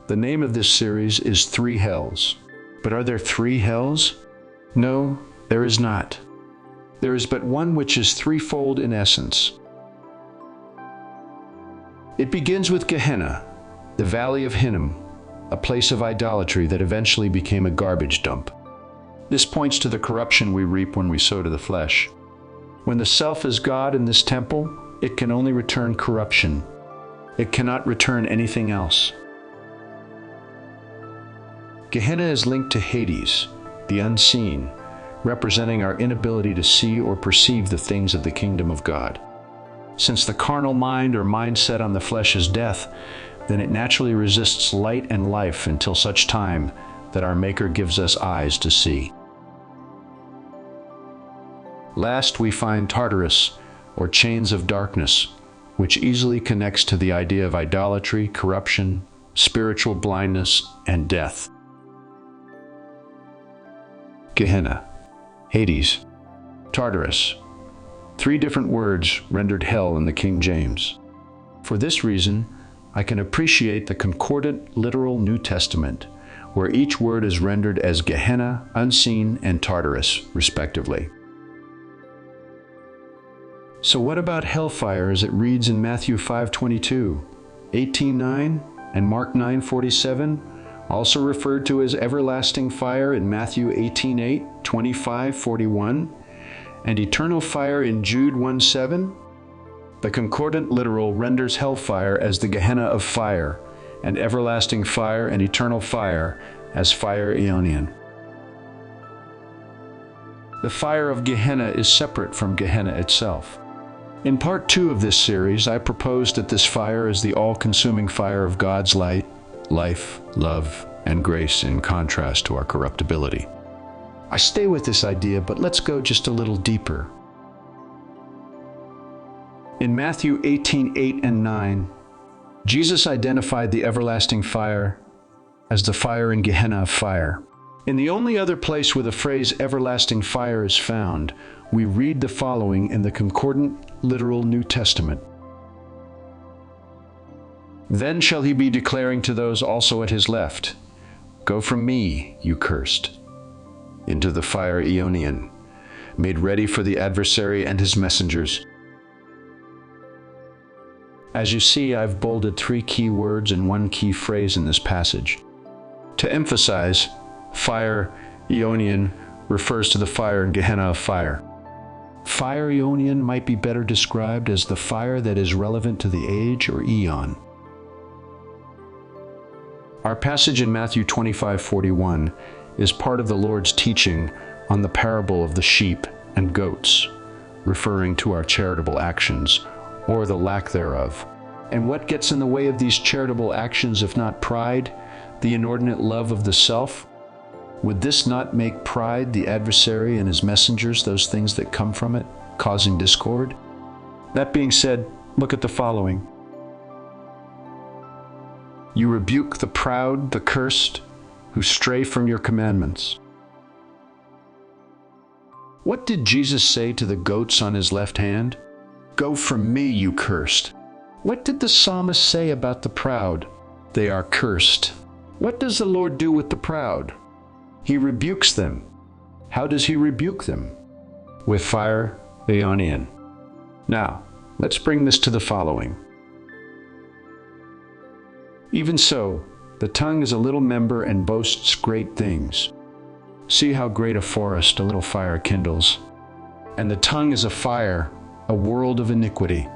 The name of this series is Three Hells. But are there three hells? No, there is not. There is but one which is threefold in essence. It begins with Gehenna, the valley of Hinnom, a place of idolatry that eventually became a garbage dump. This points to the corruption we reap when we sow to the flesh. When the self is God in this temple, it can only return corruption. It cannot return anything else. Gehenna is linked to Hades, the unseen, representing our inability to see or perceive the things of the kingdom of God. Since the carnal mind or mindset on the flesh is death, then it naturally resists light and life until such time that our Maker gives us eyes to see. Last, we find Tartarus, or chains of darkness, which easily connects to the idea of idolatry, corruption, spiritual blindness, and death. Gehenna, Hades, Tartarus, three different words rendered hell in the King James. For this reason, I can appreciate the Concordant Literal New Testament, where each word is rendered as Gehenna, unseen, and Tartarus, respectively. So what about hellfire as it reads in Matthew 5:22, 18:9, and Mark 9:47? Also referred to as everlasting fire in Matthew 18:8, 25, 41, and eternal fire in Jude 1:7. The Concordant Literal renders hellfire as the Gehenna of fire, and everlasting fire and eternal fire as fire Eonian. The fire of Gehenna is separate from Gehenna itself. In part 2 of this series, I proposed that this fire is the all-consuming fire of God's light, life, love, and grace in contrast to our corruptibility. I stay with this idea, but let's go just a little deeper. In Matthew 18:8 and 9, Jesus identified the everlasting fire as the fire in Gehenna of fire. In the only other place where the phrase everlasting fire is found, we read the following in the Concordant Literal New Testament. Then shall he be declaring to those also at his left, "Go from me, you cursed, into the fire Eonian, made ready for the adversary and his messengers." As you see, I've bolded 3 key words and 1 key phrase in this passage. To emphasize, fire Eonian refers to the fire in Gehenna of fire. Fire Eonian might be better described as the fire that is relevant to the age or eon. Our passage in Matthew 25:41 is part of the Lord's teaching on the parable of the sheep and goats, referring to our charitable actions, or the lack thereof. And what gets in the way of these charitable actions if not pride, the inordinate love of the self? Would this not make pride the adversary and his messengers, those things that come from it, causing discord? That being said, look at the following. You rebuke the proud, the cursed, who stray from your commandments. What did Jesus say to the goats on his left hand? Go from me, you cursed. What did the psalmist say about the proud? They are cursed. What does the Lord do with the proud? He rebukes them. How does he rebuke them? With fire Eonian. Now, let's bring this to the following. Even so, the tongue is a little member and boasts great things. See how great a forest a little fire kindles. And the tongue is a fire, a world of iniquity.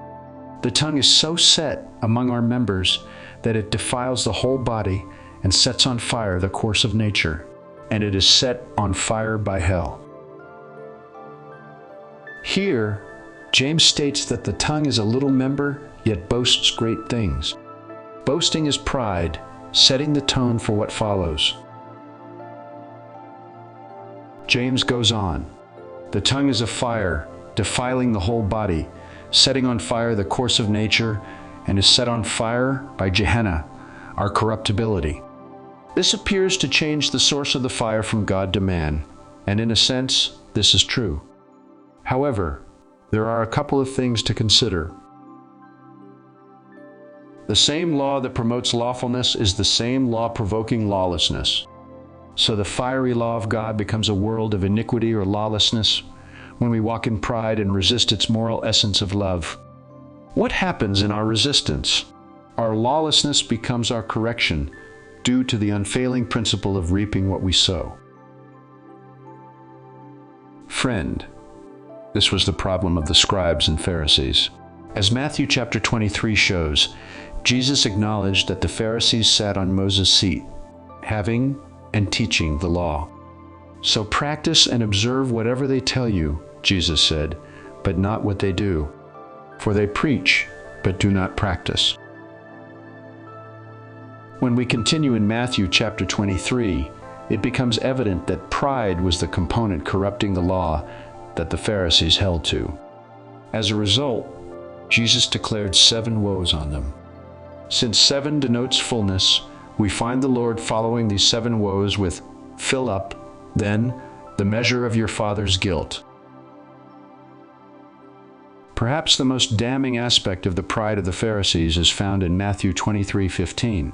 The tongue is so set among our members that it defiles the whole body and sets on fire the course of nature, and it is set on fire by hell. Here, James states that the tongue is a little member, yet boasts great things. Boasting is pride, setting the tone for what follows. James goes on, the tongue is a fire, defiling the whole body, setting on fire the course of nature, and is set on fire by Gehenna, our corruptibility. This appears to change the source of the fire from God to man, and in a sense, this is true. However, there are a couple of things to consider. The same law that promotes lawfulness is the same law provoking lawlessness. So the fiery law of God becomes a world of iniquity or lawlessness when we walk in pride and resist its moral essence of love. What happens in our resistance? Our lawlessness becomes our correction due to the unfailing principle of reaping what we sow. Friend, this was the problem of the scribes and Pharisees. As Matthew chapter 23 shows, Jesus acknowledged that the Pharisees sat on Moses' seat, having and teaching the law. So practice and observe whatever they tell you, Jesus said, but not what they do. For they preach, but do not practice. When we continue in Matthew chapter 23, it becomes evident that pride was the component corrupting the law that the Pharisees held to. As a result, Jesus declared 7 woes on them. Since 7 denotes fullness, we find the Lord following these 7 woes with, "Fill up, then, the measure of your father's guilt." Perhaps the most damning aspect of the pride of the Pharisees is found in Matthew 23:15.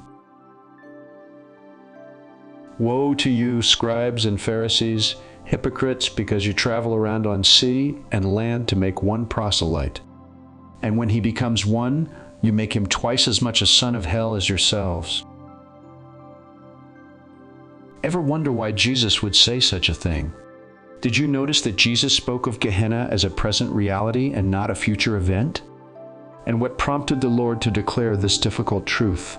"Woe to you, scribes and Pharisees, hypocrites, because you travel around on sea and land to make one proselyte. And when he becomes one, you make him twice as much a son of hell as yourselves." Ever wonder why Jesus would say such a thing? Did you notice that Jesus spoke of Gehenna as a present reality and not a future event? And what prompted the Lord to declare this difficult truth?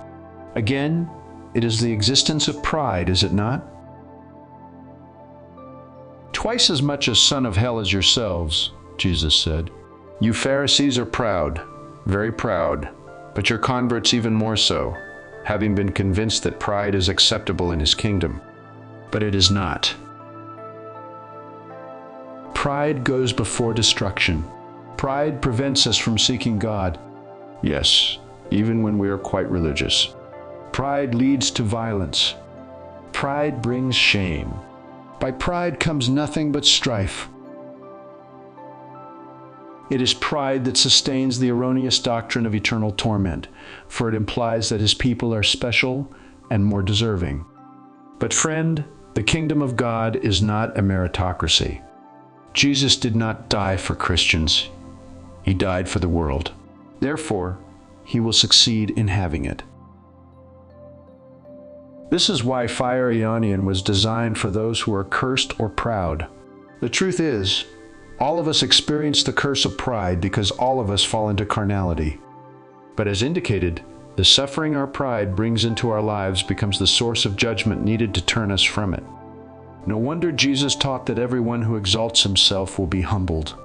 Again, it is the existence of pride, is it not? "Twice as much a son of hell as yourselves," Jesus said. "You Pharisees are proud, very proud, but your converts even more so, having been convinced that pride is acceptable in his kingdom. But it is not. Pride goes before destruction. Pride prevents us from seeking God. Yes, even when we are quite religious. Pride leads to violence. Pride brings shame. By pride comes nothing but strife. It is pride that sustains the erroneous doctrine of eternal torment, for it implies that his people are special and more deserving. But friend, the kingdom of God is not a meritocracy. Jesus did not die for Christians. He died for the world. Therefore, he will succeed in having it. This is why fire Eonian was designed for those who are cursed or proud. The truth is, all of us experience the curse of pride because all of us fall into carnality. But as indicated, the suffering our pride brings into our lives becomes the source of judgment needed to turn us from it. No wonder Jesus taught that everyone who exalts himself will be humbled.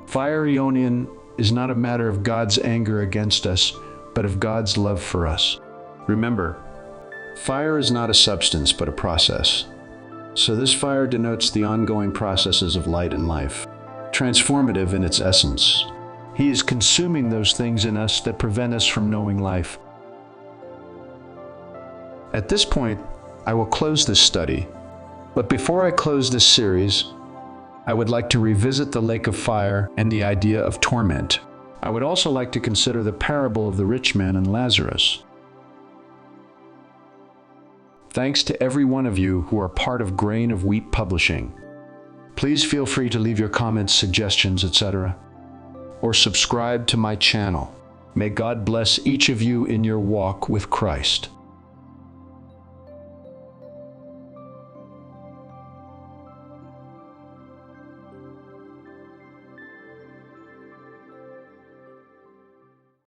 Fire Eonian is not a matter of God's anger against us, but of God's love for us. Remember, fire is not a substance, but a process. So this fire denotes the ongoing processes of light and life, transformative in its essence. He is consuming those things in us that prevent us from knowing life. At this point, I will close this study. But before I close this series, I would like to revisit the lake of fire and the idea of torment. I would also like to consider the parable of the rich man and Lazarus. Thanks to every one of you who are part of Grain of Wheat Publishing. Please feel free to leave your comments, suggestions, etc., or subscribe to my channel. May God bless each of you in your walk with Christ.